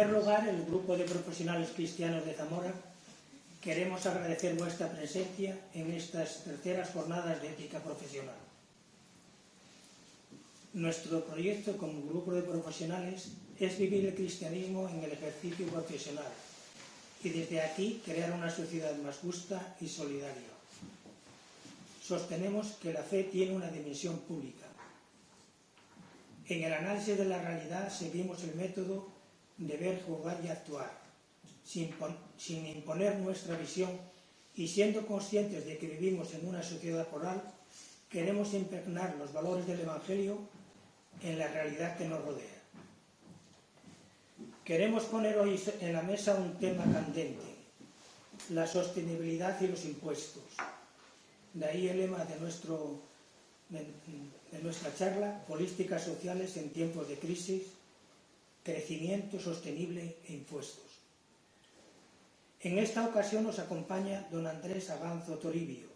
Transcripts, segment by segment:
primer lugar, el Grupo de Profesionales Cristianos de Zamora queremos agradecer vuestra presencia en estas terceras jornadas de ética profesional. Nuestro proyecto como grupo de profesionales es vivir el cristianismo en el ejercicio profesional y desde aquí crear una sociedad más justa y solidaria. Sostenemos que la fe tiene una dimensión pública. En el análisis de la realidad seguimos el método de ver, juzgar y actuar, sin imponer nuestra visión y siendo conscientes de que vivimos en una sociedad plural, queremos impregnar los valores del Evangelio en la realidad que nos rodea. Queremos poner hoy en la mesa un tema candente, la sostenibilidad y los impuestos. De ahí el lema de nuestra charla, políticas sociales en tiempos de crisis, crecimiento sostenible e impuestos. En esta ocasión nos acompaña don Andrés Avanzo Toribio,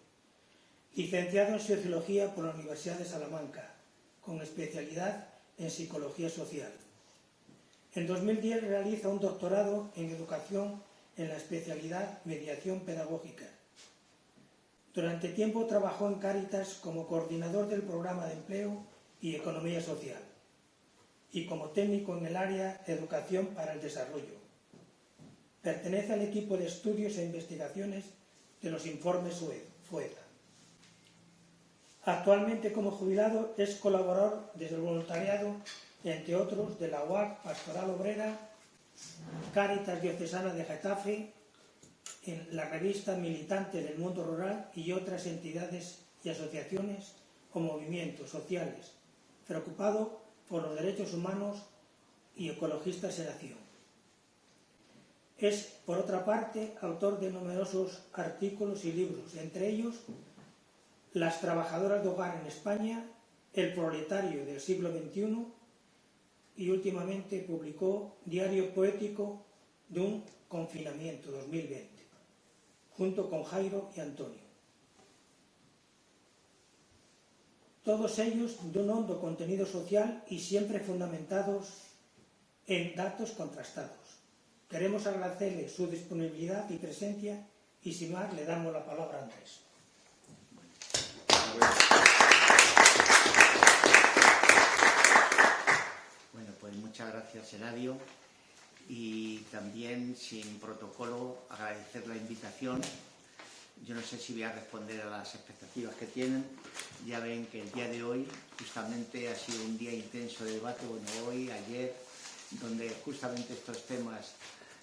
licenciado en Sociología por la Universidad de Salamanca, con especialidad en Psicología Social. En 2010 realiza un doctorado en Educación en la especialidad Mediación Pedagógica. Durante tiempo trabajó en Cáritas como coordinador del programa de empleo y economía social y como técnico en el área Educación para el Desarrollo. Pertenece al equipo de estudios e investigaciones de los informes FOEDA. Actualmente, como jubilado, es colaborador desde el voluntariado, entre otros, de la UAC Pastoral Obrera, Cáritas Diocesana de Getafe, en la revista Militante del Mundo Rural y otras entidades y asociaciones o movimientos sociales, preocupado por los derechos humanos y ecologistas en acción. Es, por otra parte, autor de numerosos artículos y libros, entre ellos Las trabajadoras de hogar en España, El proletario del siglo XXI y últimamente publicó Diario poético de un confinamiento 2020, junto con Jairo y Antonio. Todos ellos de un hondo contenido social y siempre fundamentados en datos contrastados. Queremos agradecerle su disponibilidad y presencia y sin más le damos la palabra a Andrés. Bueno, pues muchas gracias, Eladio, y también sin protocolo agradecer la invitación. Yo no sé si voy a responder a las expectativas que tienen. Ya ven que el día de hoy justamente ha sido un día intenso de debate, bueno, hoy, ayer, donde justamente estos temas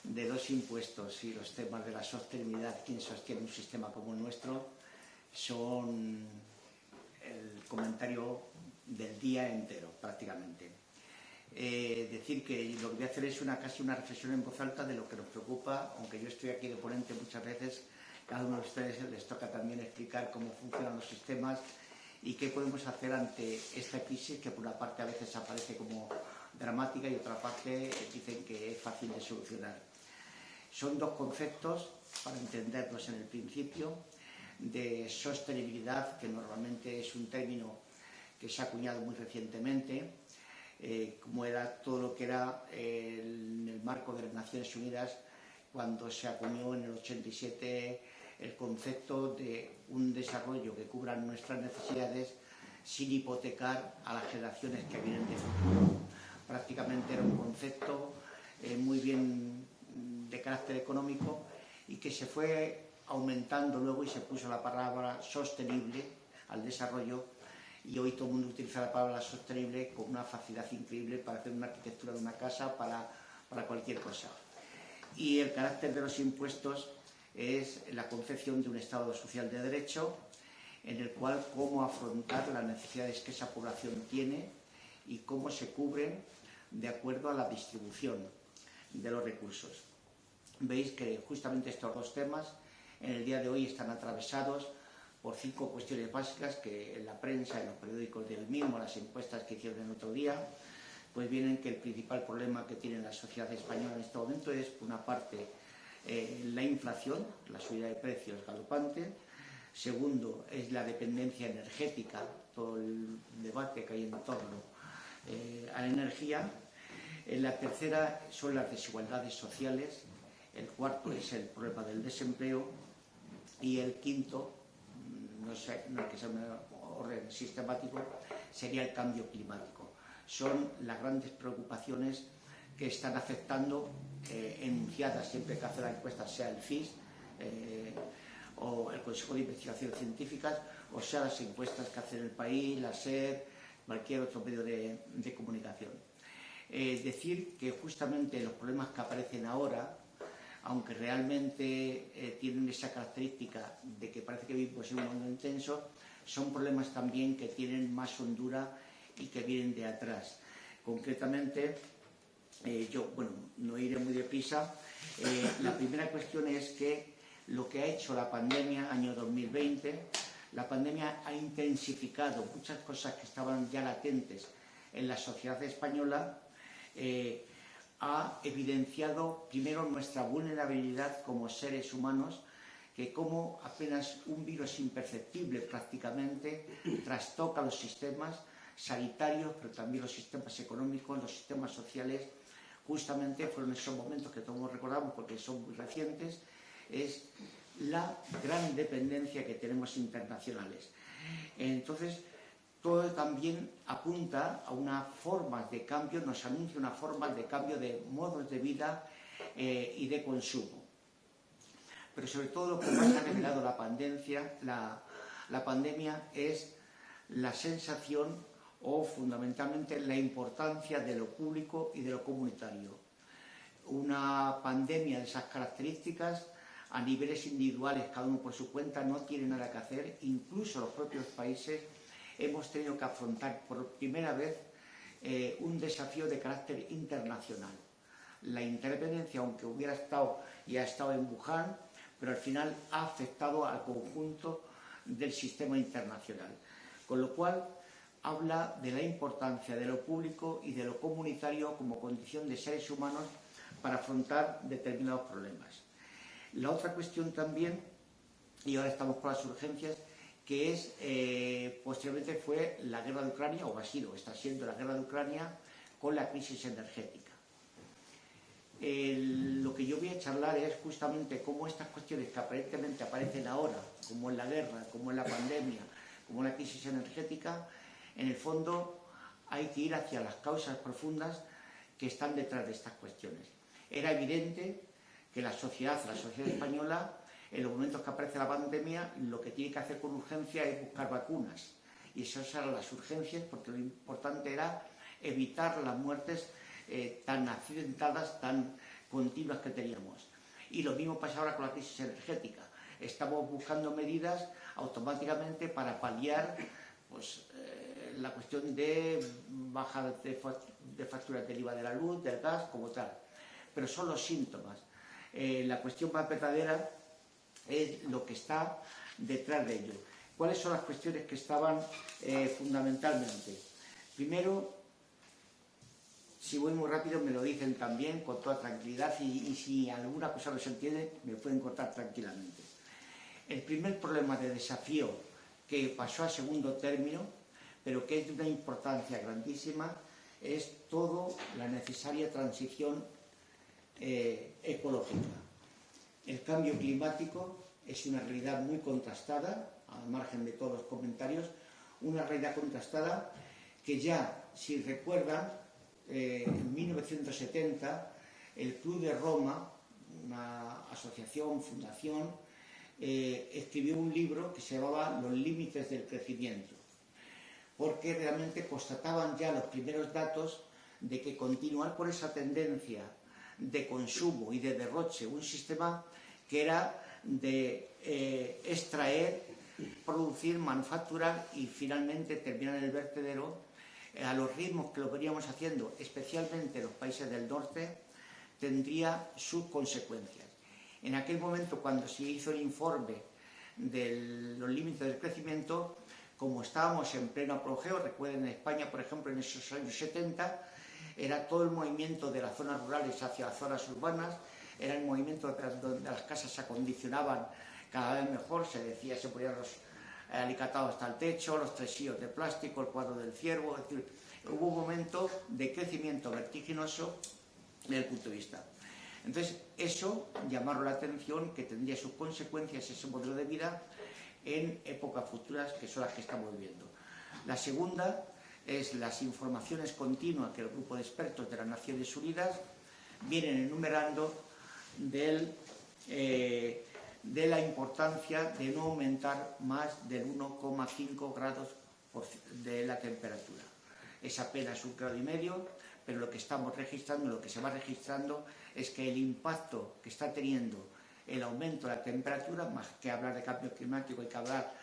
de los impuestos y los temas de la sostenibilidad, quién sostiene un sistema como el nuestro, son el comentario del día entero, prácticamente. Decir que lo que voy a hacer es casi una reflexión en voz alta de lo que nos preocupa, aunque yo estoy aquí de ponente muchas veces, cada uno de ustedes les toca también explicar cómo funcionan los sistemas y qué podemos hacer ante esta crisis que por una parte a veces aparece como dramática y otra parte dicen que es fácil de solucionar. Son dos conceptos, para entenderlos en el principio, de sostenibilidad, que normalmente es un término que se ha acuñado muy recientemente, como era todo lo que era en el marco de las Naciones Unidas, cuando se acuñó en el 87 el concepto de un desarrollo que cubra nuestras necesidades sin hipotecar a las generaciones que vienen de futuro. Prácticamente era un concepto muy bien de carácter económico y que se fue aumentando luego y se puso la palabra sostenible al desarrollo, y hoy todo el mundo utiliza la palabra sostenible con una facilidad increíble para hacer una arquitectura de una casa, para cualquier cosa. Y el carácter de los impuestos es la concepción de un Estado social de derecho en el cual cómo afrontar las necesidades que esa población tiene y cómo se cubren de acuerdo a la distribución de los recursos. Veis que justamente estos dos temas en el día de hoy están atravesados por 5 cuestiones básicas que en la prensa, en los periódicos del mismo, las encuestas que hicieron el otro día, pues vienen que el principal problema que tiene la sociedad española en este momento es, por una parte, la inflación, la subida de precios galopante. Segundo, es la dependencia energética, todo el debate que hay en torno a la energía. La tercera son las desigualdades sociales, el cuarto es el problema del desempleo y el quinto, no es que sea un orden sistemático, sería el cambio climático. Son las grandes preocupaciones que están afectando, enunciadas siempre que hace la encuesta, sea el CIS o el Consejo de Investigaciones Científicas, o sea las encuestas que hace El País, la SER, cualquier otro medio de comunicación. Decir que justamente los problemas que aparecen ahora, aunque realmente tienen esa característica de que parece que vivimos en un mundo intenso, son problemas también que tienen más hondura y que vienen de atrás. Concretamente, yo, bueno, no iré muy deprisa. La primera cuestión es que lo que ha hecho la pandemia, año 2020, la pandemia ha intensificado muchas cosas que estaban ya latentes en la sociedad española, ha evidenciado primero nuestra vulnerabilidad como seres humanos, que como apenas un virus imperceptible prácticamente trastoca los sistemas sanitarios, pero también los sistemas económicos, los sistemas sociales. Justamente fueron esos momentos que todos recordamos porque son muy recientes, es la gran dependencia que tenemos internacionales. Entonces, todo también apunta a una forma de cambio, nos anuncia una forma de cambio de modos de vida y de consumo. Pero sobre todo lo que más ha revelado la pandemia es la sensación o fundamentalmente la importancia de lo público y de lo comunitario. Una pandemia de esas características a niveles individuales, cada uno por su cuenta, no tiene nada que hacer. Incluso los propios países hemos tenido que afrontar por primera vez un desafío de carácter internacional. La interdependencia, aunque hubiera estado y ha estado en Wuhan, pero al final ha afectado al conjunto del sistema internacional. Con lo cual, habla de la importancia de lo público y de lo comunitario como condición de seres humanos para afrontar determinados problemas. La otra cuestión también, y ahora estamos con las urgencias, que es, posteriormente fue la guerra de Ucrania, o ha sido, está siendo la guerra de Ucrania con la crisis energética. Lo que yo voy a charlar es justamente cómo estas cuestiones que aparentemente aparecen ahora, como en la guerra, como en la pandemia, como en la crisis energética, en el fondo hay que ir hacia las causas profundas que están detrás de estas cuestiones. Era evidente que la sociedad española, en los momentos que aparece la pandemia, lo que tiene que hacer con urgencia es buscar vacunas. Y esas eran las urgencias, porque lo importante era evitar las muertes tan accidentadas, tan continuas que teníamos. Y lo mismo pasa ahora con la crisis energética. Estamos buscando medidas automáticamente para paliar pues, la cuestión de baja de facturas del IVA de la luz, del gas, como tal. Pero son los síntomas. La cuestión más verdadera es lo que está detrás de ello. ¿Cuáles son las cuestiones que estaban fundamentalmente? Primero, si voy muy rápido me lo dicen también con toda tranquilidad y si alguna cosa no se entiende me pueden cortar tranquilamente. El primer problema de desafío que pasó a segundo término, pero que es de una importancia grandísima, es toda la necesaria transición ecológica. El cambio climático es una realidad muy contrastada, al margen de todos los comentarios, una realidad contrastada que ya, si recuerdan, en 1970 el Club de Roma, una asociación, fundación, escribió un libro que se llamaba Los límites del crecimiento, porque realmente constataban ya los primeros datos de que continuar por esa tendencia de consumo y de derroche, un sistema que era de extraer, producir, manufacturar y finalmente terminar en el vertedero, a los ritmos que lo veníamos haciendo, especialmente los países del norte, tendría sus consecuencias. En aquel momento, cuando se hizo el informe de los límites del crecimiento, como estábamos en pleno apogeo, recuerden en España, por ejemplo, en esos años 70, era todo el movimiento de las zonas rurales hacia las zonas urbanas, era el movimiento donde las casas se acondicionaban cada vez mejor, se decía, se ponían los alicatados hasta el techo, los tresillos de plástico, el cuadro del ciervo, es decir, hubo un momento de crecimiento vertiginoso desde el punto de vista. Entonces, eso llamaron la atención que tendría sus consecuencias ese modelo de vida en épocas futuras, que son las que estamos viviendo. La segunda es las informaciones continuas que el grupo de expertos de las Naciones Unidas vienen enumerando de la importancia de no aumentar más del 1,5 grados de la temperatura. Es apenas 1,5 grados, pero lo que estamos registrando, lo que se va registrando, es que el impacto que está teniendo el aumento de la temperatura, más que hablar de cambio climático, hay que hablar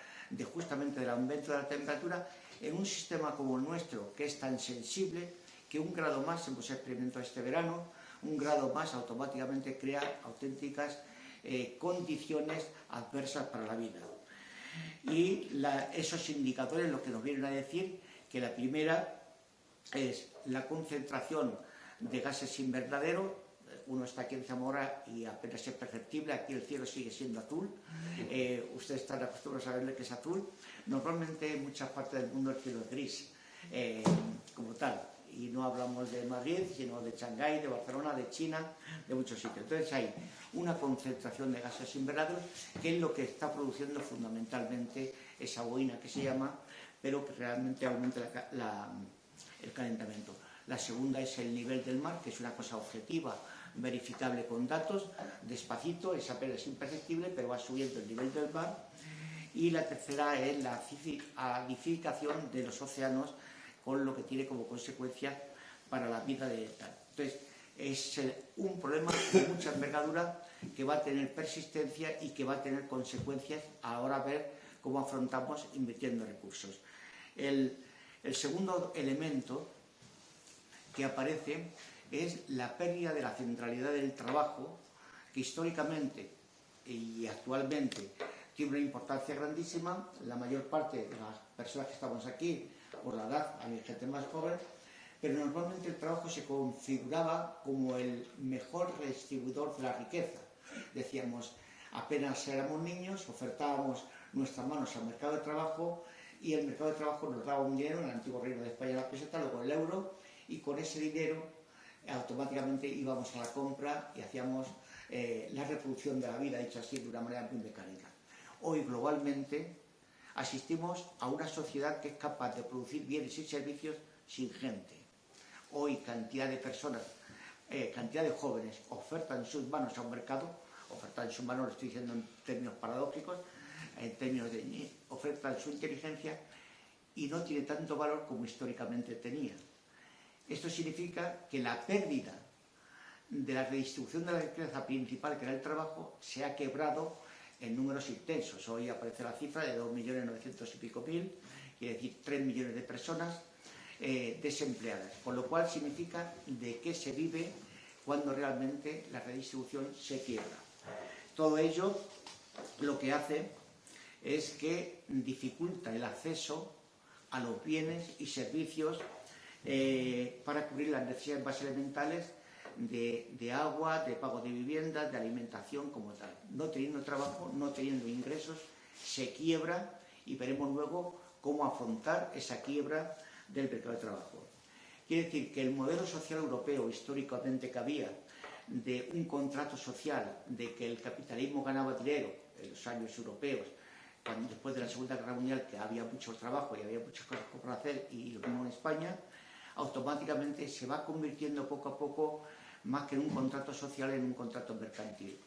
justamente del aumento de la temperatura, en un sistema como el nuestro, que es tan sensible, que 1 grado más, hemos experimentado este verano, 1 grado más automáticamente crea auténticas condiciones adversas para la vida. Y esos indicadores lo que nos vienen a decir que la primera es la concentración de gases invernadero. Uno está aquí en Zamora y apenas es perceptible, aquí el cielo sigue siendo azul, ustedes están acostumbrados a verle que es azul. Normalmente en muchas partes del mundo el cielo es gris, como tal, y no hablamos de Madrid, sino de Shanghái, de Barcelona, de China, de muchos sitios. Entonces hay una concentración de gases invernaderos, que es lo que está produciendo fundamentalmente esa boina que se llama, pero que realmente aumenta el calentamiento. La segunda es el nivel del mar, que es una cosa objetiva, verificable con datos, despacito, es apenas imperceptible, pero va subiendo el nivel del mar. Y la tercera es la acidificación de los océanos, con lo que tiene como consecuencia para la vida de tal. Entonces, es un problema de mucha envergadura que va a tener persistencia y que va a tener consecuencias a la hora de ver cómo afrontamos invirtiendo recursos. El segundo elemento que aparece es la pérdida de la centralidad del trabajo, que históricamente y actualmente tiene una importancia grandísima. La mayor parte de las personas que estamos aquí, por la edad, hay gente más joven, pero normalmente el trabajo se configuraba como el mejor redistribuidor de la riqueza. Decíamos, apenas éramos niños, ofertábamos nuestras manos al mercado de trabajo y el mercado de trabajo nos daba un dinero, en el antiguo Reino de España la peseta, luego el euro, y con ese dinero automáticamente íbamos a la compra y hacíamos la reproducción de la vida, dicho así, de una manera muy mecánica. Hoy globalmente asistimos a una sociedad que es capaz de producir bienes y servicios sin gente. Hoy cantidad de personas, cantidad de jóvenes ofertan sus manos a un mercado, ofertan sus manos, lo estoy diciendo en términos paradójicos, en términos de ofertan su inteligencia y no tiene tanto valor como históricamente tenía. Esto significa que la pérdida de la redistribución de la riqueza principal, que era el trabajo, se ha quebrado en números intensos. Hoy aparece la cifra de 2.900.000 y pico, quiere decir 3 millones de personas desempleadas, con lo cual significa de qué se vive cuando realmente la redistribución se quiebra. Todo ello lo que hace es que dificulta el acceso a los bienes y servicios para cubrir las necesidades más elementales de agua, de pago de viviendas, de alimentación como tal. No teniendo trabajo, no teniendo ingresos, se quiebra y veremos luego cómo afrontar esa quiebra del mercado de trabajo. Quiere decir que el modelo social europeo históricamente que había de un contrato social, de que el capitalismo ganaba dinero en los años europeos, después de la Segunda Guerra Mundial, que había mucho trabajo y había muchas cosas por hacer, y lo mismo en España, automáticamente se va convirtiendo poco a poco, más que en un contrato social, en un contrato mercantil.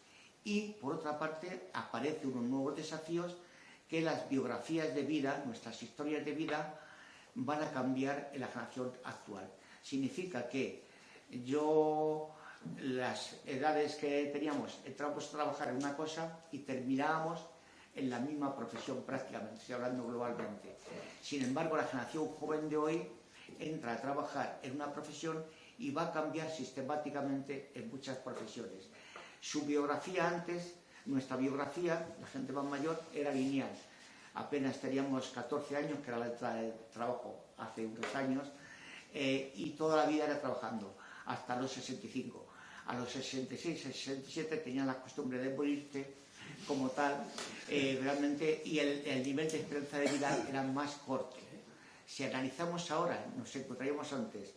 Y, por otra parte, aparecen unos nuevos desafíos que las biografías de vida, nuestras historias de vida, van a cambiar en la generación actual. Significa que las edades que teníamos, entramos a trabajar en una cosa y terminábamos en la misma profesión prácticamente, estoy hablando globalmente. Sin embargo, la generación joven de hoy entra a trabajar en una profesión y va a cambiar sistemáticamente en muchas profesiones. Su biografía antes, nuestra biografía, la gente más mayor, era lineal. Apenas teníamos 14 años, que era la entrada de trabajo hace unos años, y toda la vida era trabajando, hasta los 65. A los 66, 67 tenían la costumbre de morirte como tal, realmente, y el nivel de esperanza de vida era más corto. Si analizamos ahora, nos encontraríamos antes,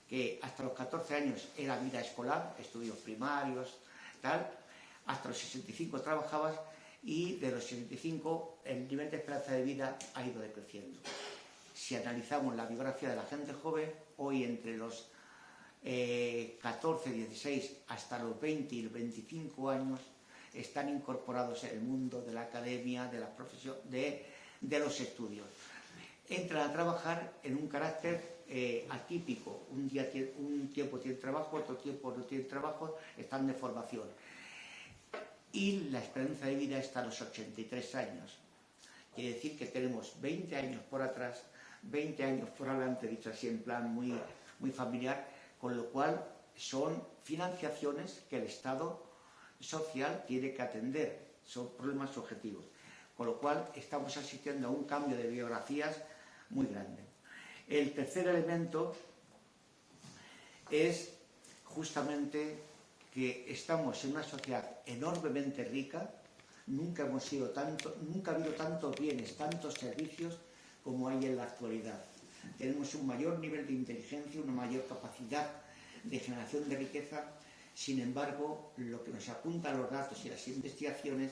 que hasta los 14 años era vida escolar, estudios primarios, tal, hasta los 65 trabajabas y de los 65 el nivel de esperanza de vida ha ido decreciendo. Si analizamos la biografía de la gente joven, hoy entre los 14, 16 hasta los 20 y los 25 años están incorporados en el mundo de la academia, de la profesión, de los estudios. Entran a trabajar en un carácter atípico. Un tiempo tienen trabajo, otro tiempo no tienen trabajo, están de formación. Y la esperanza de vida está a los 83 años. Quiere decir que tenemos 20 años por atrás, 20 años por adelante, dicho así en plan muy familiar, con lo cual son financiaciones que el Estado social tiene que atender, son problemas objetivos. Con lo cual estamos asistiendo a un cambio de biografías muy grande. El tercer elemento es justamente que estamos en una sociedad enormemente rica, nunca ha habido tantos bienes, tantos servicios como hay en la actualidad. Tenemos un mayor nivel de inteligencia, una mayor capacidad de generación de riqueza. Sin embargo, lo que nos apuntan los datos y las investigaciones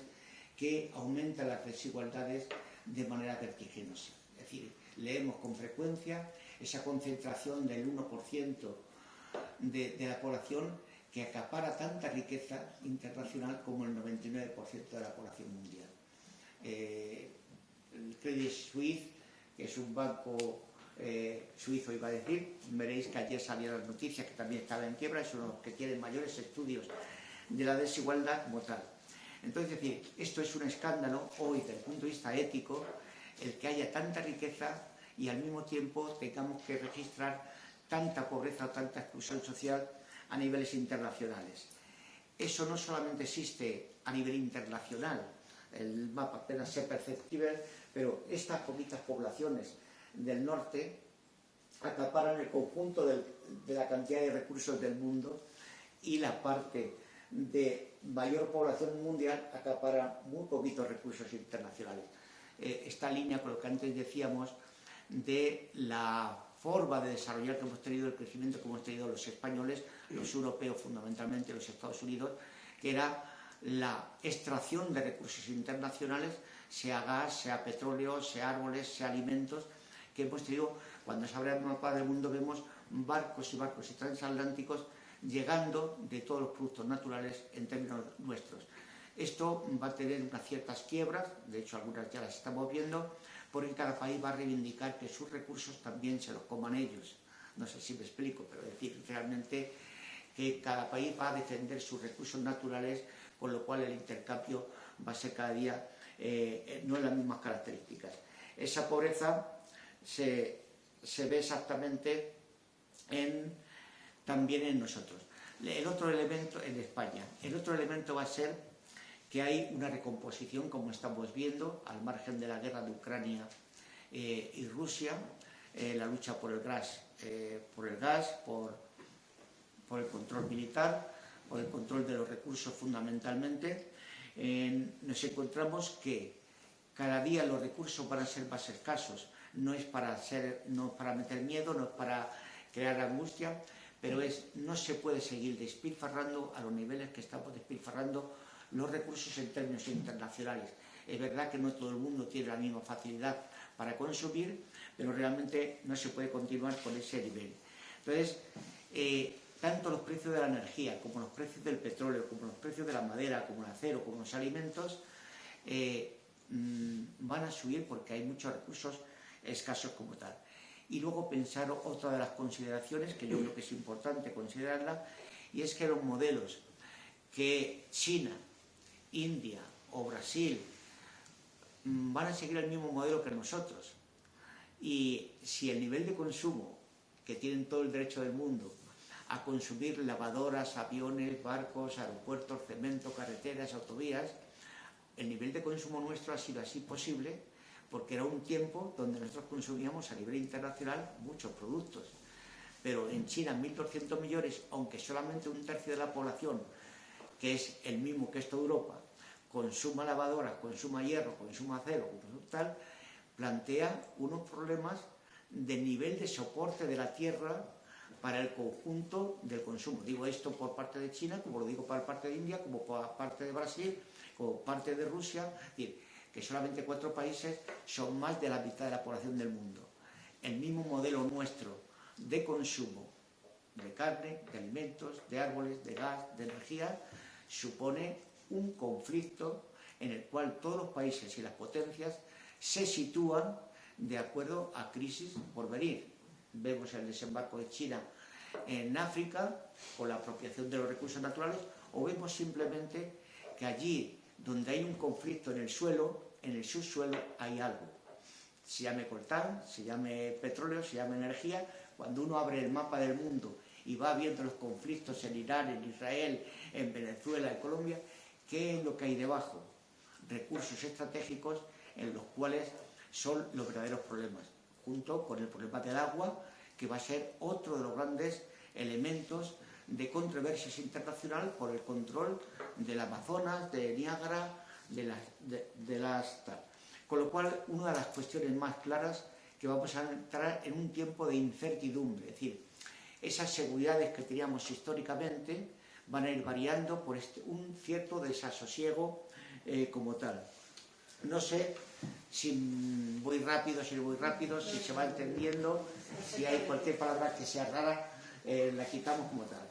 que aumentan las desigualdades de manera vertiginosa. Es decir, leemos con frecuencia esa concentración del 1% de la población que acapara tanta riqueza internacional como el 99% de la población mundial. El Credit Suisse, que es un banco suizo, iba a decir, veréis que ayer salieron las noticias que también estaba en quiebra, es uno de los que tiene mayores estudios de la desigualdad como tal. Entonces, es decir, esto es un escándalo hoy desde el punto de vista ético, el que haya tanta riqueza y al mismo tiempo tengamos que registrar tanta pobreza o tanta exclusión social a niveles internacionales. Eso no solamente existe a nivel internacional, el mapa apenas es perceptible, pero estas poquitas poblaciones del norte acaparan el conjunto de la cantidad de recursos del mundo y la parte de mayor población mundial acapara muy poquitos recursos internacionales. Esta línea con lo que antes decíamos de la forma de desarrollar que hemos tenido, el crecimiento que hemos tenido los españoles, los europeos fundamentalmente, los Estados Unidos, que era la extracción de recursos internacionales, sea gas, sea petróleo, sea árboles, sea alimentos, que hemos tenido. Cuando se abre el mapa del mundo vemos barcos y transatlánticos llegando de todos los productos naturales en términos nuestros. Esto va a tener unas ciertas quiebras, de hecho algunas ya las estamos viendo, porque cada país va a reivindicar que sus recursos también se los coman ellos. No sé si me explico, pero es decir, realmente que cada país va a defender sus recursos naturales, con lo cual el intercambio va a ser cada día no en las mismas características. Esa pobreza se ve exactamente también en nosotros. El otro elemento en España, el otro elemento va a ser que hay una recomposición, como estamos viendo, al margen de la guerra de Ucrania y Rusia, la lucha por el gas, por el control militar, por el control de los recursos fundamentalmente. Nos encontramos que cada día los recursos van a ser más escasos. No es para meter miedo, no es para crear angustia, pero no se puede seguir despilfarrando a los niveles que estamos despilfarrando los recursos en términos internacionales. Es verdad que no todo el mundo tiene la misma facilidad para consumir, pero realmente no se puede continuar con ese nivel. Entonces, tanto los precios de la energía, como los precios del petróleo, como los precios de la madera, como el acero, como los alimentos, van a subir porque hay muchos recursos escasos como tal. Y luego pensar otra de las consideraciones, que yo creo que es importante considerarla, y es que los modelos que China, India o Brasil van a seguir el mismo modelo que nosotros. Y si el nivel de consumo, que tienen todo el derecho del mundo a consumir lavadoras, aviones, barcos, aeropuertos, cemento, carreteras, autovías, el nivel de consumo nuestro ha sido así posible porque era un tiempo donde nosotros consumíamos a nivel internacional muchos productos. Pero en China 1.200 millones, aunque solamente un tercio de la población, que es el mismo que toda Europa, consuma lavadoras, consuma hierro, consuma acero, tal, plantea unos problemas del nivel de soporte de la tierra para el conjunto del consumo. Digo esto por parte de China, como lo digo por parte de India, como por parte de Brasil, como parte de Rusia, es decir, que solamente 4 países son más de la mitad de la población del mundo. El mismo modelo nuestro de consumo de carne, de alimentos, de árboles, de gas, de energía, supone un conflicto en el cual todos los países y las potencias se sitúan de acuerdo a crisis por venir. Vemos el desembarco de China en África con la apropiación de los recursos naturales, o vemos simplemente que allí donde hay un conflicto en el suelo, en el subsuelo hay algo. Se llame coltán, se llame petróleo, se llame energía. Cuando uno abre el mapa del mundo y va viendo los conflictos en Irán, en Israel, en Venezuela, en Colombia, ¿qué es lo que hay debajo? Recursos estratégicos en los cuales son los verdaderos problemas, junto con el problema del agua, que va a ser otro de los grandes elementos de controversias internacional por el control del Amazonas, de Niágara, de las tal. Con lo cual, una de las cuestiones más claras que vamos a entrar en un tiempo de incertidumbre, es decir, esas seguridades que teníamos históricamente van a ir variando por un cierto desasosiego como tal. No sé si voy rápido, si no voy rápido, si se va entendiendo, si hay cualquier palabra que sea rara, la quitamos como tal.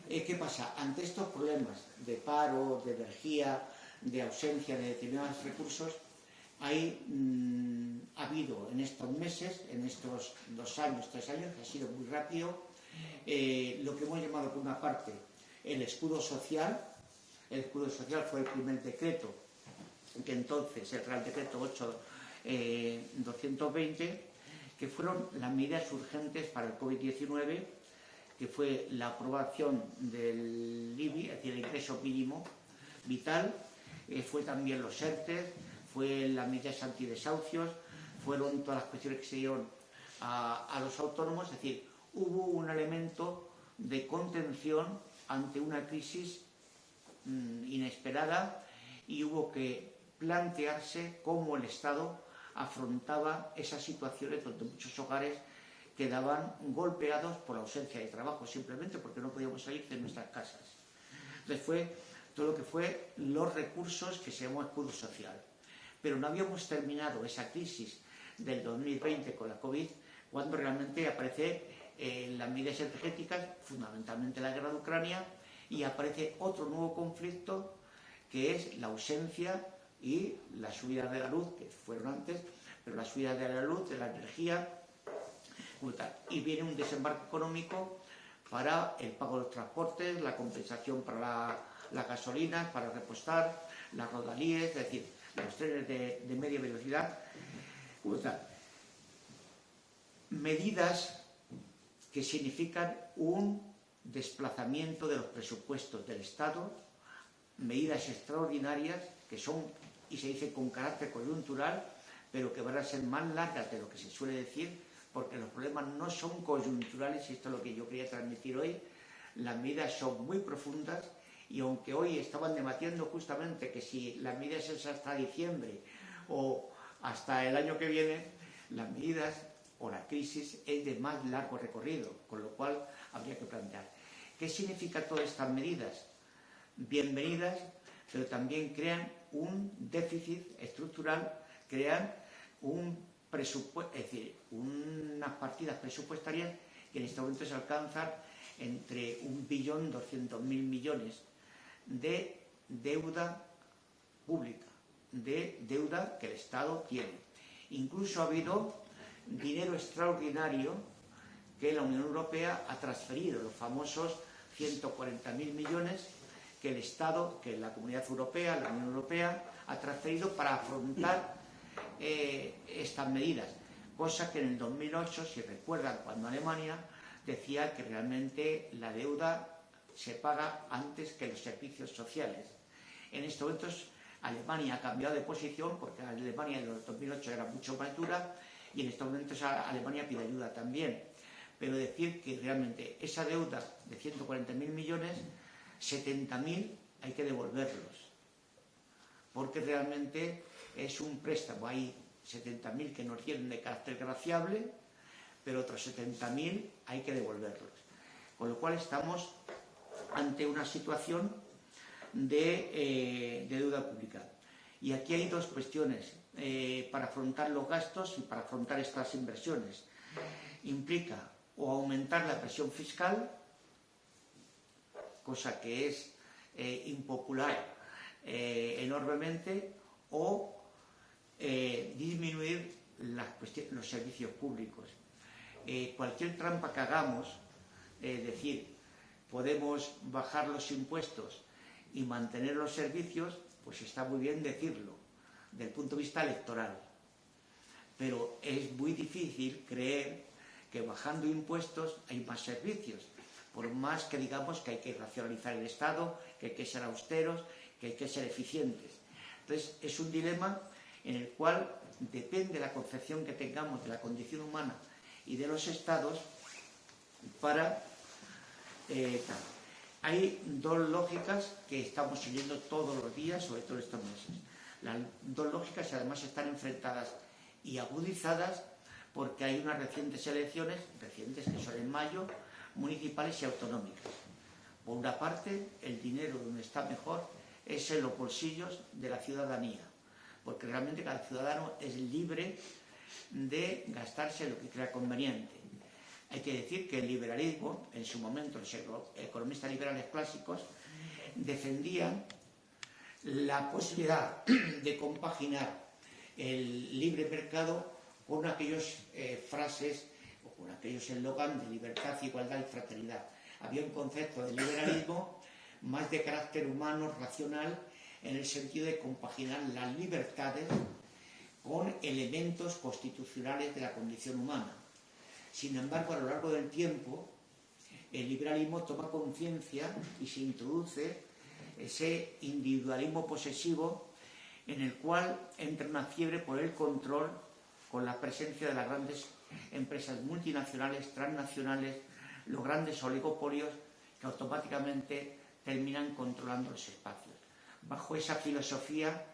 ¿Qué pasa? Ante estos problemas de paro, de energía, de ausencia de determinados recursos, ha habido en estos meses, en estos 2 años, 3 años, que ha sido muy rápido, lo que hemos llamado por una parte el escudo social. El escudo social fue el primer decreto, que entonces el Real Decreto 8.220, que fueron las medidas urgentes para el COVID-19, que fue la aprobación del IBI, es decir, el ingreso mínimo vital, fue también los ERTE, fue las medidas antidesahucios, fueron todas las cuestiones que se dieron a los autónomos, es decir, hubo un elemento de contención ante una crisis inesperada y hubo que plantearse cómo el Estado afrontaba esas situaciones donde muchos hogares quedaban golpeados por la ausencia de trabajo, simplemente porque no podíamos salir de nuestras casas. Entonces fue todo lo que fue los recursos que se llamó escudo social. Pero no habíamos terminado esa crisis del 2020 con la COVID cuando realmente aparece las medidas energéticas, fundamentalmente la guerra de Ucrania, y aparece otro nuevo conflicto que es la ausencia y la subida de la luz, que fueron antes, pero la subida de la luz, de la energía, y viene un desembarco económico para el pago de los transportes, la compensación para la gasolina, para repostar, las rodalíes, es decir, los trenes de media velocidad. Medidas que significan un desplazamiento de los presupuestos del Estado, medidas extraordinarias que son, y se dice con carácter coyuntural, pero que van a ser más largas de lo que se suele decir, porque los problemas no son coyunturales, y esto es lo que yo quería transmitir hoy. Las medidas son muy profundas, y aunque hoy estaban debatiendo justamente que si las medidas es hasta diciembre o hasta el año que viene, las medidas o la crisis es de más largo recorrido, con lo cual habría que plantear. ¿Qué significa todas estas medidas? Bienvenidas, pero también crean un déficit estructural, crean un presupuesto, es decir, unas partidas presupuestarias que en este momento se alcanzan entre 1.200.000 millones de deuda pública, de deuda que el Estado tiene. Incluso ha habido dinero extraordinario que la Unión Europea ha transferido, los famosos 140.000 millones que el Estado, que la Comunidad Europea, la Unión Europea, ha transferido para afrontar estas medidas. Cosa que en el 2008, si recuerdan, cuando Alemania decía que realmente la deuda se paga antes que los servicios sociales. En estos momentos Alemania ha cambiado de posición, porque Alemania en el 2008 era mucho más dura, y en estos momentos Alemania pide ayuda también. Pero decir que realmente esa deuda de 140.000 millones, 70.000 hay que devolverlos, porque realmente es un préstamo. Hay 70.000 que nos tienen de carácter graciable, pero otros 70.000 hay que devolverlos. Con lo cual estamos ante una situación de deuda pública. Y aquí hay dos cuestiones para afrontar los gastos y para afrontar estas inversiones. Implica o aumentar la presión fiscal, cosa que es impopular enormemente, o disminuir los servicios públicos. Cualquier trampa que hagamos, es decir, podemos bajar los impuestos y mantener los servicios, pues está muy bien decirlo, desde el punto de vista electoral. Pero es muy difícil creer que bajando impuestos hay más servicios, por más que digamos que hay que racionalizar el Estado, que hay que ser austeros, que hay que ser eficientes. Entonces, es un dilema en el cual depende la concepción que tengamos de la condición humana y de los Estados para... Hay dos lógicas que estamos siguiendo todos los días, sobre todo estos meses. Las dos lógicas además están enfrentadas y agudizadas porque hay unas recientes elecciones, recientes que son en mayo, municipales y autonómicas. Por una parte, el dinero donde está mejor es en los bolsillos de la ciudadanía, porque realmente cada ciudadano es libre de gastarse lo que crea conveniente. Hay que decir que el liberalismo, en su momento los economistas liberales clásicos, defendían la posibilidad de compaginar el libre mercado con aquellas frases o con aquellos eslogans de libertad, igualdad y fraternidad. Había un concepto de liberalismo más de carácter humano, racional, en el sentido de compaginar las libertades con elementos constitucionales de la condición humana. Sin embargo, a lo largo del tiempo, el liberalismo toma conciencia y se introduce ese individualismo posesivo en el cual entra una fiebre por el control con la presencia de las grandes empresas multinacionales, transnacionales, los grandes oligopolios que automáticamente terminan controlando los espacios. Bajo esa filosofía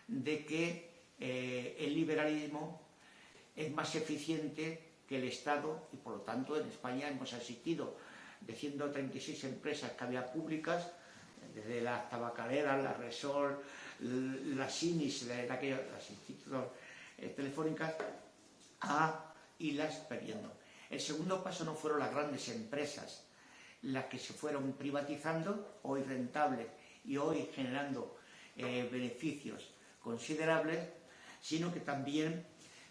de que el liberalismo es más eficiente que el Estado, y por lo tanto en España hemos asistido de 136 empresas que había públicas, desde las tabacaleras, la Resol, las SINIS, las institutos telefónicas, a irlas perdiendo. El segundo paso no fueron las grandes empresas las que se fueron privatizando, hoy rentables y hoy generando beneficios considerables, sino que también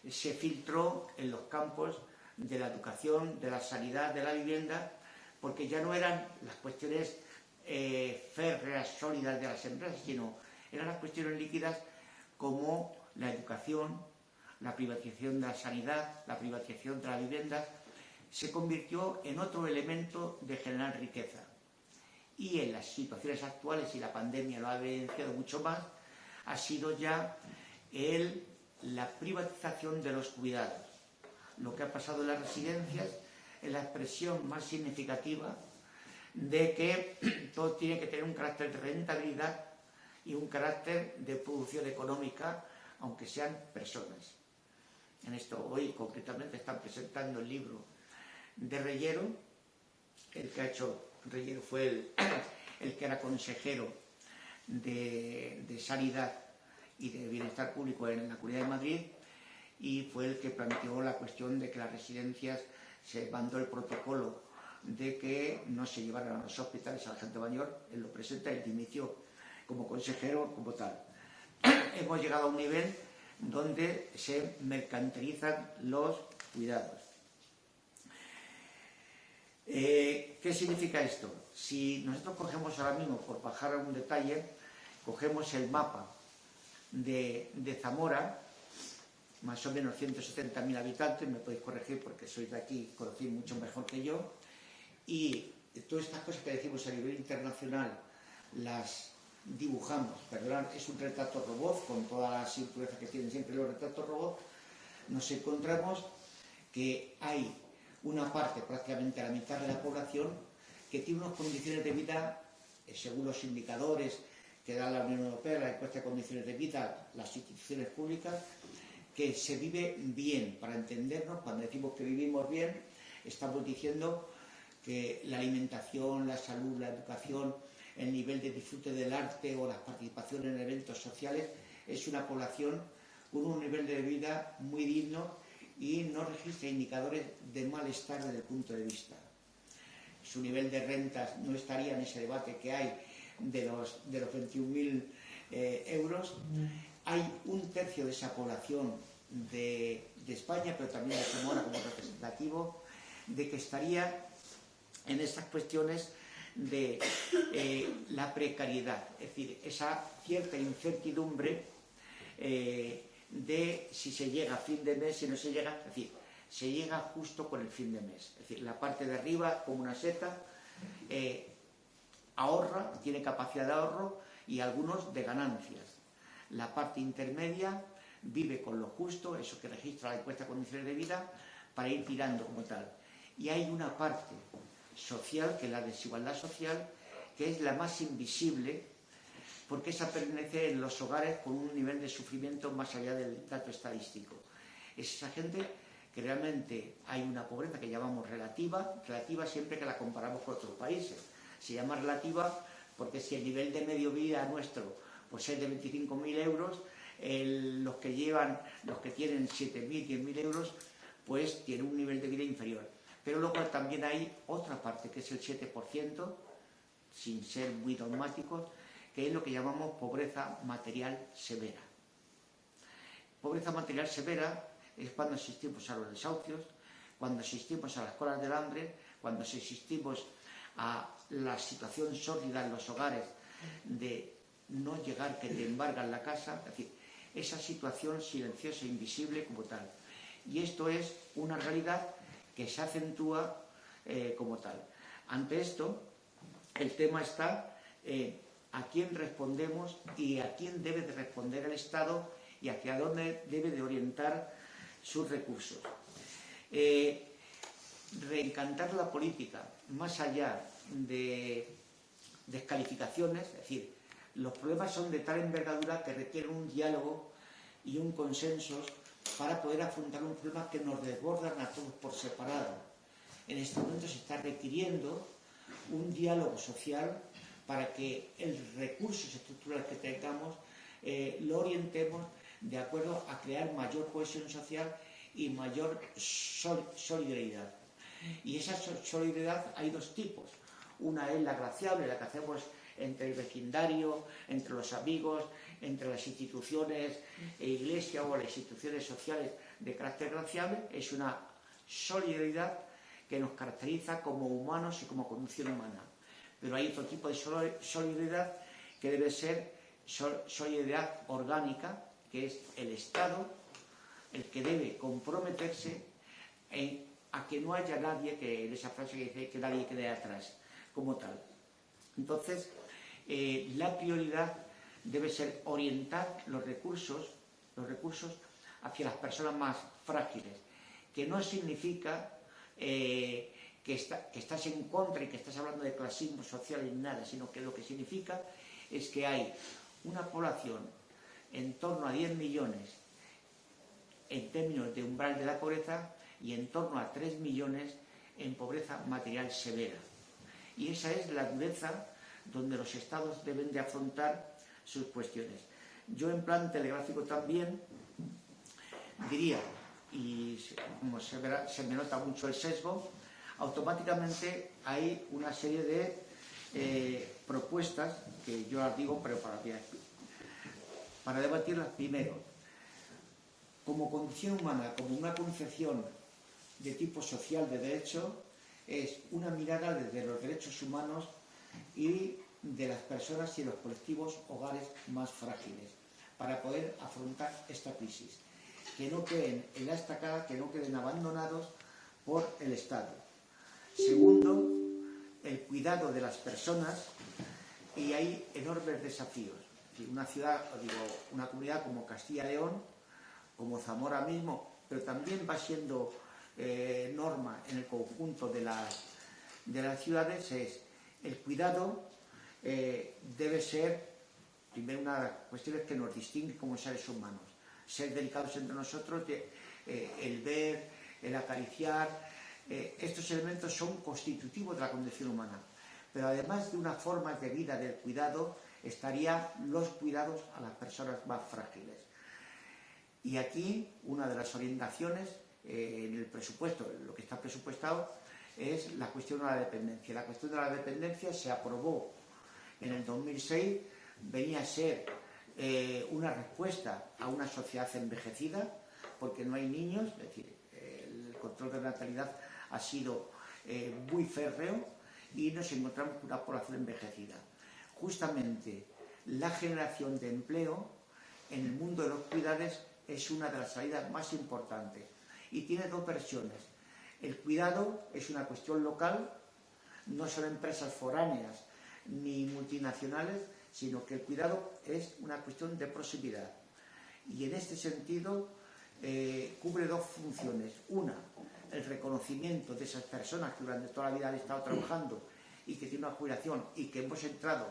se filtró en los campos de la educación, de la sanidad, de la vivienda, porque ya no eran las cuestiones férreas, sólidas de las empresas, sino eran las cuestiones líquidas como la educación, la privatización de la sanidad, la privatización de la vivienda, se convirtió en otro elemento de generar riqueza. Y en las situaciones actuales, y la pandemia lo ha evidenciado mucho más, ha sido ya la privatización de los cuidados. Lo que ha pasado en las residencias es la expresión más significativa de que todo tiene que tener un carácter de rentabilidad y un carácter de producción económica, aunque sean personas. En esto hoy concretamente están presentando el libro de Reyero. El que ha hecho Reyero fue el que era consejero de Sanidad y de Bienestar Público en la Comunidad de Madrid, y fue el que planteó la cuestión de que las residencias se mandó el protocolo de que no se llevaran a los hospitales a la gente mayor. Él lo presenta, él inició como consejero, como tal. Hemos llegado a un nivel donde se mercantilizan los cuidados. ¿Qué significa esto? Si nosotros cogemos ahora mismo, por bajar a un detalle, cogemos el mapa de Zamora, más o menos 170.000 habitantes, me podéis corregir porque sois de aquí, conocéis mucho mejor que yo, y todas estas cosas que decimos a nivel internacional las dibujamos, perdón, es un retrato robot, con todas las impurezas que tienen siempre los retratos robot. Nos encontramos que hay una parte, prácticamente la mitad de la población, que tiene unas condiciones de vida, según los indicadores que da la Unión Europea, la encuesta de condiciones de vida, las instituciones públicas, que se vive bien. Para entendernos, cuando decimos que vivimos bien, estamos diciendo que la alimentación, la salud, la educación, el nivel de disfrute del arte o la participación en eventos sociales es una población con un nivel de vida muy digno y no registra indicadores de malestar desde el punto de vista. Su nivel de rentas no estaría en ese debate que hay de los 21.000 euros. Hay un tercio de esa población de España, pero también de Zamora como representativo, de que estaría en estas cuestiones de la precariedad, es decir, esa cierta incertidumbre de si se llega a fin de mes, si no se llega, es decir, se llega justo con el fin de mes, es decir, la parte de arriba como una seta ahorra, tiene capacidad de ahorro y algunos de ganancias. La parte intermedia vive con lo justo, eso que registra la encuesta de condiciones de vida, para ir tirando como tal. Y hay una parte social, que es la desigualdad social, que es la más invisible, porque esa permanece en los hogares con un nivel de sufrimiento más allá del dato estadístico. Es esa gente que realmente hay una pobreza que llamamos relativa siempre que la comparamos con otros países. Se llama relativa porque si el nivel de medio vida nuestro pues es de 25.000 euros, los que tienen 7.000, 10.000 euros, pues tienen un nivel de vida inferior. Pero luego también hay otra parte, que es el 7%, sin ser muy dogmáticos, que es lo que llamamos pobreza material severa. Pobreza material severa es cuando asistimos a los desahucios, cuando asistimos a las colas del hambre, cuando asistimos a la situación sórdida en los hogares de no llegar, que te embargan la casa, es decir, esa situación silenciosa e invisible como tal. Y esto es una realidad que se acentúa como tal. Ante esto, el tema está a quién respondemos y a quién debe de responder el Estado y hacia dónde debe de orientar sus recursos. Reencantar la política más allá de descalificaciones, es decir, los problemas son de tal envergadura que requieren un diálogo y un consenso para poder afrontar un problema que nos desbordan a todos por separado. En este momento se está requiriendo un diálogo social para que el recursos estructurales que tengamos lo orientemos de acuerdo a crear mayor cohesión social y mayor solidaridad. Y esa solidaridad hay dos tipos. Una es la graciable, la que hacemos entre el vecindario, entre los amigos, entre las instituciones iglesia o las instituciones sociales de carácter graciable. Es una solidaridad que nos caracteriza como humanos y como condición humana. Pero hay otro tipo de solidaridad que debe ser solidaridad orgánica, que es el Estado el que debe comprometerse a que no haya nadie, que en esa frase que dice que nadie quede atrás, como tal. Entonces, la prioridad debe ser orientar los recursos hacia las personas más frágiles, que no significa que estás en contra y que estás hablando de clasismo social y nada, sino que lo que significa es que hay una población en torno a 10 millones en términos de umbral de la pobreza y en torno a 3 millones en pobreza material severa. Y esa es la dureza donde los estados deben de afrontar sus cuestiones. Yo en plan telegráfico también diría, y como se me nota mucho el sesgo, automáticamente hay una serie de propuestas que yo las digo, pero para debatirlas primero. Como condición humana, como una concepción de tipo social de derecho, es una mirada desde los derechos humanos y de las personas y los colectivos hogares más frágiles, para poder afrontar esta crisis. Que no queden en la estacada, que no queden abandonados por el Estado. Segundo, el cuidado de las personas, y hay enormes desafíos. Una ciudad, una comunidad como Castilla y León, como Zamora mismo, pero también va siendo norma en el conjunto de las ciudades, es el cuidado debe ser, primero, una de las cuestiones que nos distingue como seres humanos. ser delicados entre nosotros, el ver, el acariciar. Estos elementos son constitutivos de la condición humana. Pero además de una forma de vida del cuidado, estarían los cuidados a las personas más frágiles. Y aquí una de las orientaciones en el presupuesto, lo que está presupuestado, es la cuestión de la dependencia. La cuestión de la dependencia se aprobó en el 2006, venía a ser una respuesta a una sociedad envejecida, porque no hay niños, es decir, el control de natalidad ha sido muy férreo y nos encontramos con una población envejecida. Justamente la generación de empleo en el mundo de los cuidados es una de las salidas más importantes y tiene dos versiones. El cuidado es una cuestión local, no son empresas foráneas ni multinacionales, sino que el cuidado es una cuestión de proximidad. Y en este sentido cubre dos funciones. Una, el reconocimiento de esas personas que durante toda la vida han estado trabajando y que tienen una jubilación y que hemos entrado,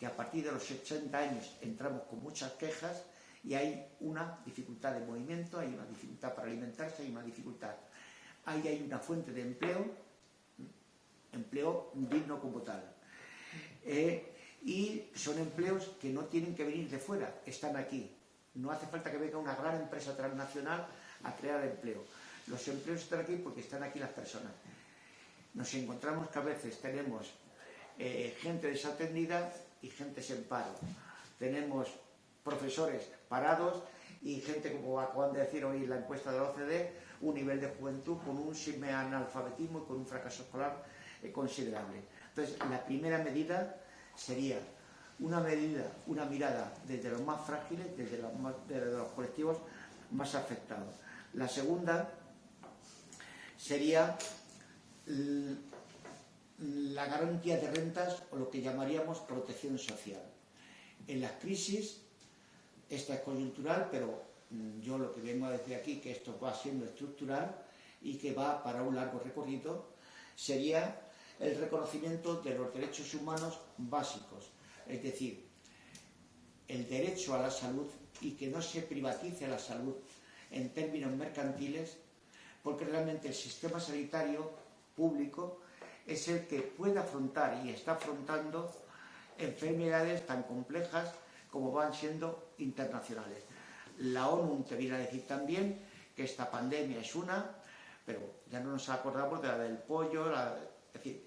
que a partir de los 80 años entramos con muchas quejas y hay una dificultad de movimiento, hay una dificultad para alimentarse, hay una dificultad. Ahí hay una fuente de empleo, empleo digno como tal. Y son empleos que no tienen que venir de fuera, están aquí. No hace falta que venga una gran empresa transnacional a crear empleo. Los empleos están aquí porque están aquí las personas. Nos encontramos que a veces tenemos gente desatendida y gente en paro. Tenemos profesores parados y gente, como acaban de decir hoy en la encuesta de la OCDE, un nivel de juventud con un semianalfabetismo y con un fracaso escolar considerable. Entonces, la primera medida sería una mirada desde los más frágiles, desde los colectivos más afectados. La segunda sería la garantía de rentas o lo que llamaríamos protección social. En las crisis, esta es coyuntural, pero yo lo que vengo a decir aquí, que esto va siendo estructural y que va para un largo recorrido, sería el reconocimiento de los derechos humanos básicos, es decir, el derecho a la salud y que no se privatice la salud en términos mercantiles, porque realmente el sistema sanitario público es el que puede afrontar y está afrontando enfermedades tan complejas como van siendo internacionales. La ONU te viene a decir también que esta pandemia es una, pero ya no nos acordamos de la del pollo, es decir,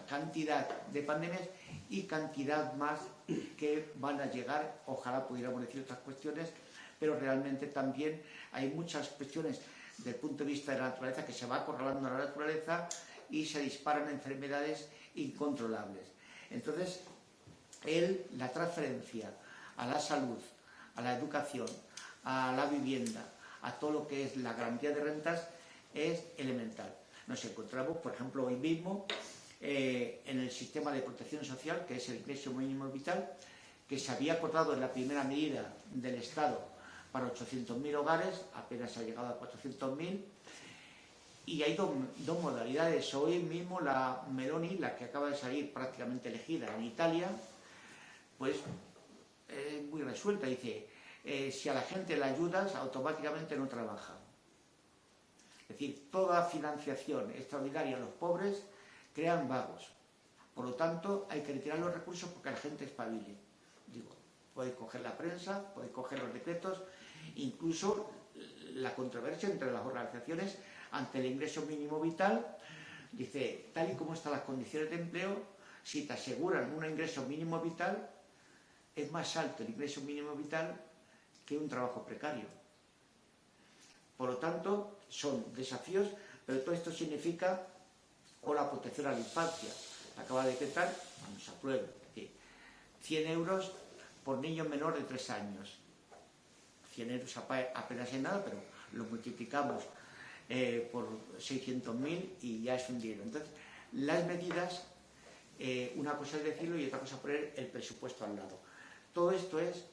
cantidad de pandemias y cantidad más que van a llegar. Ojalá pudiéramos decir otras cuestiones, pero realmente también hay muchas cuestiones desde el punto de vista de la naturaleza que se va acorralando a la naturaleza y se disparan enfermedades incontrolables. Entonces, la transferencia a la salud, a la educación, a la vivienda, a todo lo que es la garantía de rentas es elemental. Nos encontramos, por ejemplo, hoy mismo en el sistema de protección social, que es el ingreso mínimo vital, que se había acordado en la primera medida del Estado para 800.000 hogares, apenas ha llegado a 400.000, y hay dos modalidades. Hoy mismo la Meloni, la que acaba de salir prácticamente elegida en Italia, pues es muy resuelta, dice, si a la gente la ayudas, automáticamente no trabaja. Es decir, toda financiación extraordinaria a los pobres crean vagos. Por lo tanto, hay que retirar los recursos porque la gente espabile. Digo, podéis coger la prensa, podéis coger los decretos, incluso la controversia entre las organizaciones ante el ingreso mínimo vital. Dice, tal y como están las condiciones de empleo, si te aseguran un ingreso mínimo vital, es más alto el ingreso mínimo vital que un trabajo precario. Por lo tanto, son desafíos, pero todo esto significa o la protección a la infancia. Acaba de decretar, cuando se apruebe, 100 euros por niño menor de 3 años. 100 euros apenas es nada, pero lo multiplicamos por 600.000 y ya es un dinero. Entonces, las medidas, una cosa es decirlo y otra cosa es poner el presupuesto al lado. Todo esto es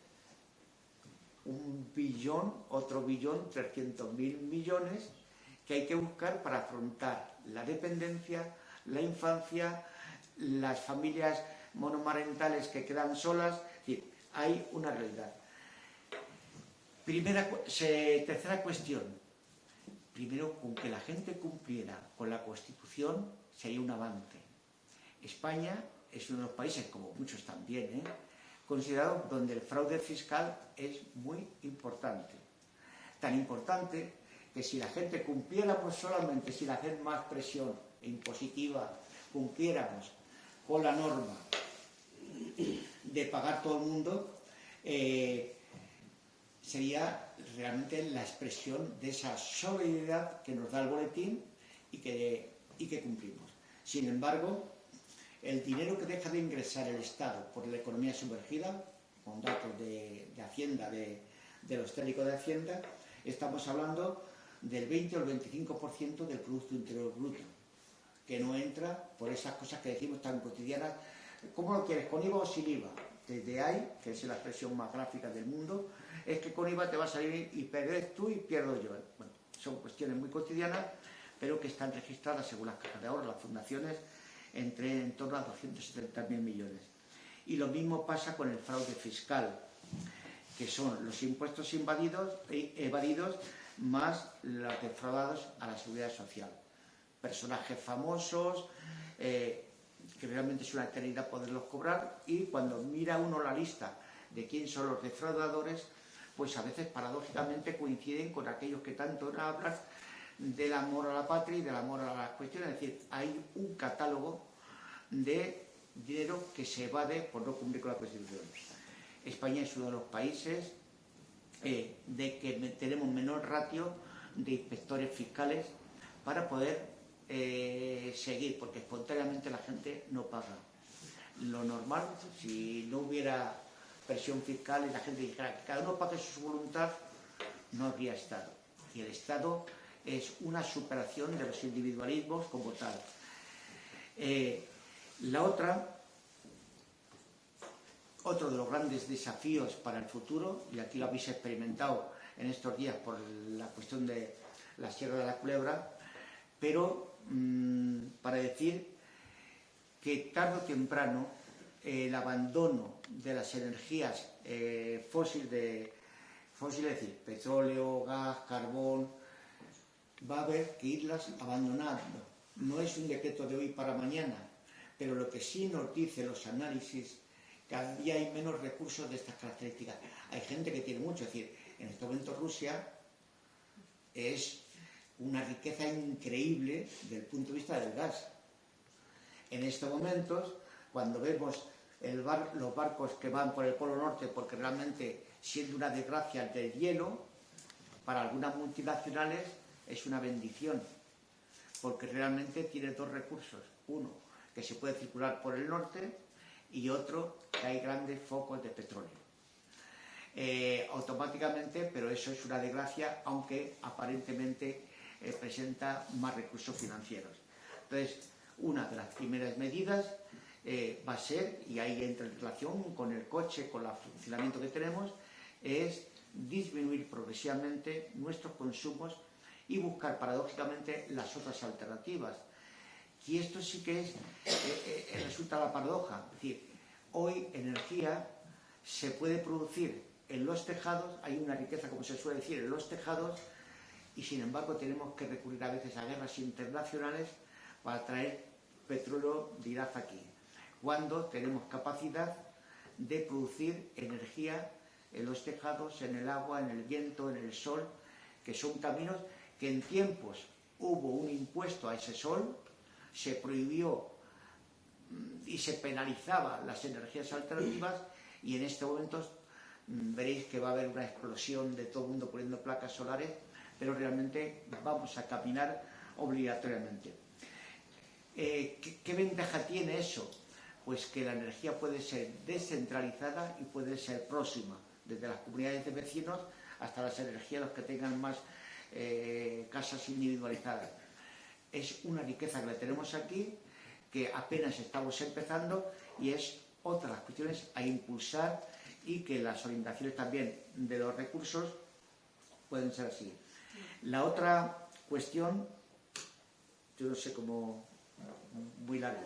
1 billón, otro billón, 300.000 millones que hay que buscar para afrontar la dependencia, la infancia, las familias monomarentales que quedan solas. Es decir, hay una realidad. Tercera cuestión. Primero, con que la gente cumpliera con la Constitución sería un avance. España es uno de los países, como muchos también, considerado donde el fraude fiscal es muy importante. Tan importante que si la gente cumpliera, pues solamente sin hacer más presión impositiva, cumpliéramos con la norma de pagar todo el mundo, sería realmente la expresión de esa solidaridad que nos da el boletín y que cumplimos. Sin embargo, el dinero que deja de ingresar el Estado por la economía sumergida, con datos de Hacienda, de los técnicos de Hacienda, estamos hablando del 20 o el 25% del Producto Interior Bruto, que no entra por esas cosas que decimos tan cotidianas. ¿Cómo lo quieres, con IVA o sin IVA? Desde ahí, que es la expresión más gráfica del mundo, es que con IVA te va a salir y perdes tú y pierdo yo. Bueno, son cuestiones muy cotidianas, pero que están registradas según las cajas de ahorro, las fundaciones, en torno a 270.000 millones. Y lo mismo pasa con el fraude fiscal, que son los impuestos evadidos más los defraudados a la seguridad social. Personajes famosos, que realmente es una eternidad poderlos cobrar, y cuando mira uno la lista de quién son los defraudadores, pues a veces paradójicamente coinciden con aquellos que tanto hablan del amor a la patria y del amor a las cuestiones. Es decir, hay un catálogo de dinero que se evade por no cumplir con la Constitución. España es uno de los países de que tenemos menor ratio de inspectores fiscales para poder seguir, porque espontáneamente la gente no paga. Lo normal, si no hubiera presión fiscal y la gente dijera que cada uno pague su voluntad, no habría Estado. Y el Estado es una superación de los individualismos como tal. Otro de los grandes desafíos para el futuro, y aquí lo habéis experimentado en estos días por la cuestión de la Sierra de la Culebra, pero para decir que tarde o temprano el abandono de las energías fósiles, es decir, petróleo, gas, carbón, va a haber que irlas abandonando. No es un decreto de hoy para mañana, pero lo que sí nos dice los análisis, cada día hay menos recursos de estas características. Hay gente que tiene mucho, es decir, en este momento Rusia es una riqueza increíble desde el punto de vista del gas. En estos momentos, cuando vemos los barcos que van por el Polo Norte, porque realmente, siendo una desgracia el del hielo, para algunas multinacionales es una bendición, porque realmente tiene dos recursos. Uno, que se puede circular por el norte, y otro, que hay grandes focos de petróleo. Automáticamente, pero eso es una desgracia, aunque aparentemente presenta más recursos financieros. Entonces, una de las primeras medidas va a ser, y ahí entra en relación con el coche, con el funcionamiento que tenemos, es disminuir progresivamente nuestros consumos y buscar paradójicamente las otras alternativas. Y esto sí que resulta la paradoja. Es decir, hoy energía se puede producir en los tejados, hay una riqueza, como se suele decir, en los tejados, y sin embargo tenemos que recurrir a veces a guerras internacionales para traer petróleo de Irak aquí, cuando tenemos capacidad de producir energía en los tejados, en el agua, en el viento, en el sol, que son caminos que en tiempos hubo un impuesto a ese sol, se prohibió y se penalizaba las energías alternativas, y en este momento veréis que va a haber una explosión de todo el mundo poniendo placas solares, pero realmente vamos a caminar obligatoriamente. ¿Qué ventaja tiene eso? Pues que la energía puede ser descentralizada y puede ser próxima, desde las comunidades de vecinos hasta las energías, los que tengan más casas individualizadas. Es una riqueza que la tenemos aquí, que apenas estamos empezando, y es otra de las cuestiones a impulsar, y que las orientaciones también de los recursos pueden ser así. La otra cuestión, yo no sé cómo, muy larga.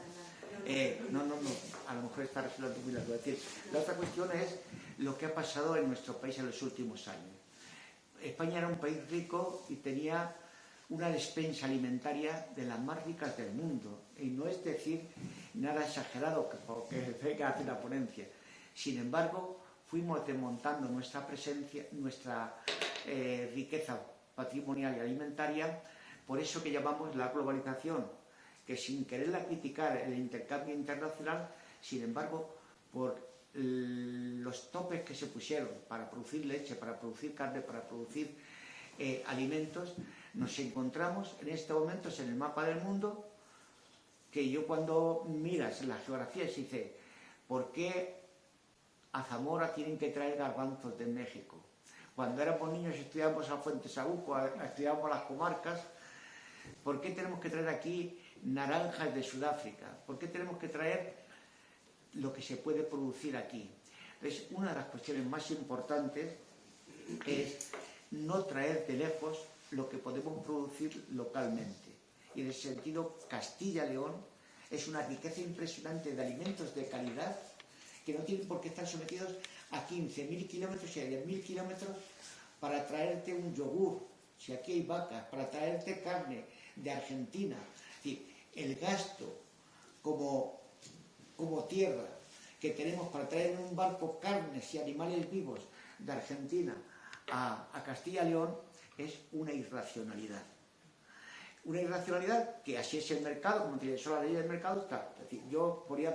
No, a lo mejor está resultando muy largo. Es decir, la otra cuestión es lo que ha pasado en nuestro país en los últimos años. España era un país rico y tenía una despensa alimentaria de las más ricas del mundo. Y no es decir nada exagerado porque venga a hacer la ponencia. Sin embargo, fuimos desmontando nuestra presencia, nuestra riqueza patrimonial y alimentaria, por eso que llamamos la globalización, que sin quererla criticar el intercambio internacional, sin embargo, por los topes que se pusieron para producir leche, para producir carne, para producir alimentos, nos encontramos en este momento en el mapa del mundo, que yo cuando miras la geografía se dice, ¿por qué a Zamora tienen que traer garbanzos de México? Cuando éramos niños estudiábamos a Fuentesaúco, estudiábamos las comarcas. ¿Por qué tenemos que traer aquí naranjas de Sudáfrica? ¿Por qué tenemos que traer lo que se puede producir aquí? Entonces, una de las cuestiones más importantes es no traer de lejos lo que podemos producir localmente. Y en ese sentido, Castilla-León es una riqueza impresionante de alimentos de calidad que no tienen por qué estar sometidos a 15.000 kilómetros y a 10.000 kilómetros para traerte un yogur, si aquí hay vacas, para traerte carne de Argentina. Es decir, el gasto como tierra que tenemos para traer en un barco carnes y animales vivos de Argentina a Castilla-León es una irracionalidad. Una irracionalidad que así es el mercado, como tiene solo la ley del mercado, está. Es decir, yo ponía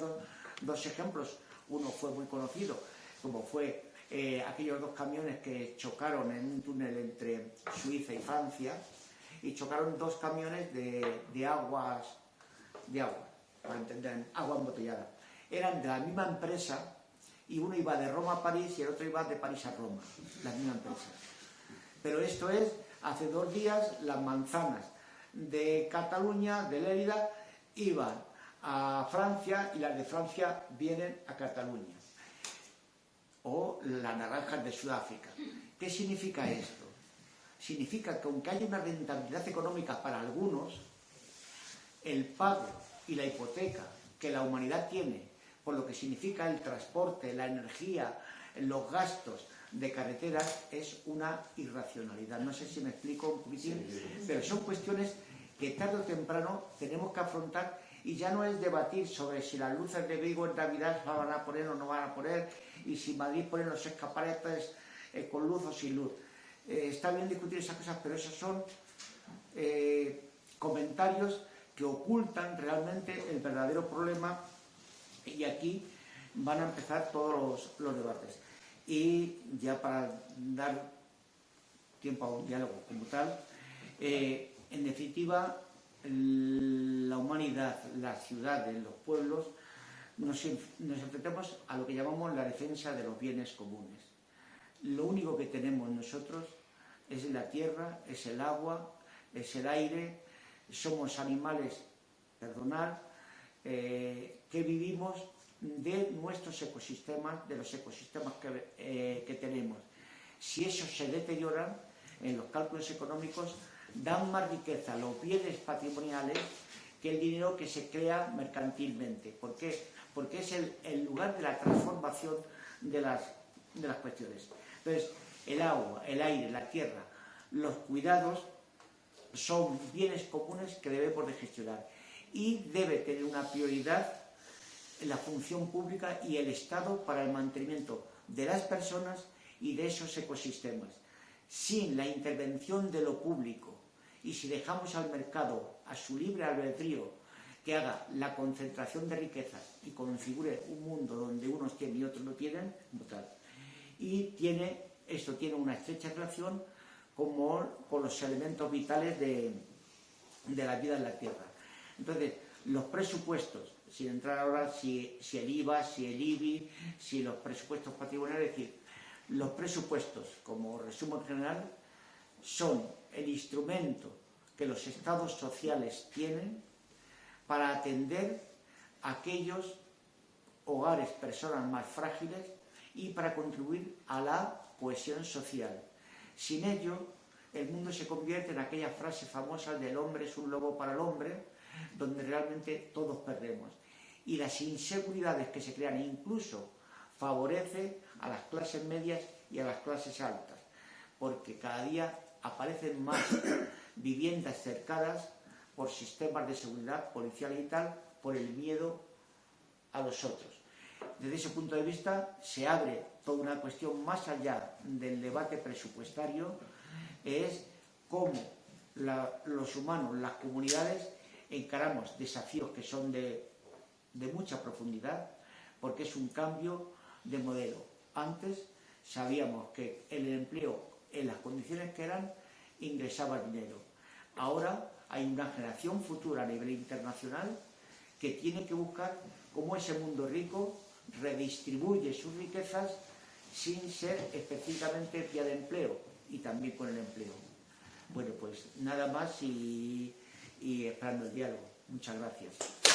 dos ejemplos. Uno fue muy conocido, como fue aquellos dos camiones que chocaron en un túnel entre Suiza y Francia, y chocaron dos camiones de agua, para entender, agua embotellada. Eran de la misma empresa y uno iba de Roma a París y el otro iba de París a Roma, la misma empresa. Pero esto es, hace 2 días las manzanas de Cataluña, de Lérida, iban a Francia y las de Francia vienen a Cataluña. O las naranjas de Sudáfrica. ¿Qué significa esto? Significa que aunque haya una rentabilidad económica para algunos, el pago y la hipoteca que la humanidad tiene, por lo que significa el transporte, la energía, los gastos de carreteras, es una irracionalidad. No sé si me explico un poquitín, pero son cuestiones que tarde o temprano tenemos que afrontar, y ya no es debatir sobre si las luces de Vigo en Navidad se van a poner o no van a poner, y si Madrid pone los escaparates con luz o sin luz. Está bien discutir esas cosas, pero esos son comentarios que ocultan realmente el verdadero problema, y aquí van a empezar todos los debates. Y ya para dar tiempo a un diálogo como tal, en definitiva, la humanidad, las ciudades, los pueblos, nos enfrentamos a lo que llamamos la defensa de los bienes comunes. Lo único que tenemos nosotros es la tierra, es el agua, es el aire, somos animales, que vivimos de nuestros ecosistemas, de los ecosistemas que tenemos. Si esos se deterioran, en los cálculos económicos dan más riqueza a los bienes patrimoniales que el dinero que se crea mercantilmente. ¿Por qué? Porque es el lugar de la transformación de las cuestiones. Entonces, el agua, el aire, la tierra, los cuidados son bienes comunes que debemos de gestionar, y debe tener una prioridad en la función pública y el Estado para el mantenimiento de las personas y de esos ecosistemas. Sin la intervención de lo público, y si dejamos al mercado a su libre albedrío que haga la concentración de riquezas y configure un mundo donde unos tienen y otros no tienen, tal. Y esto tiene una estrecha relación con los elementos vitales de la vida en la Tierra. Entonces, los presupuestos, sin entrar ahora si el IVA, si el IBI, si los presupuestos patrimoniales, es decir, los presupuestos, como resumen general, son el instrumento que los estados sociales tienen para atender a aquellos hogares, personas más frágiles, y para contribuir a la cohesión social. Sin ello, el mundo se convierte en aquella frase famosa del hombre es un lobo para el hombre, donde realmente todos perdemos. Y las inseguridades que se crean incluso favorece a las clases medias y a las clases altas. porque cada día aparecen más viviendas cercadas por sistemas de seguridad policial y tal, por el miedo a los otros. Desde ese punto de vista se abre toda una cuestión más allá del debate presupuestario, es cómo los humanos, las comunidades, encaramos desafíos que son de mucha profundidad, porque es un cambio de modelo. Antes sabíamos que el empleo, en las condiciones que eran, ingresaba dinero. Ahora hay una generación futura a nivel internacional que tiene que buscar cómo ese mundo rico redistribuye sus riquezas sin ser específicamente vía de empleo y también con el empleo. Bueno, pues nada más y esperando el diálogo. Muchas gracias.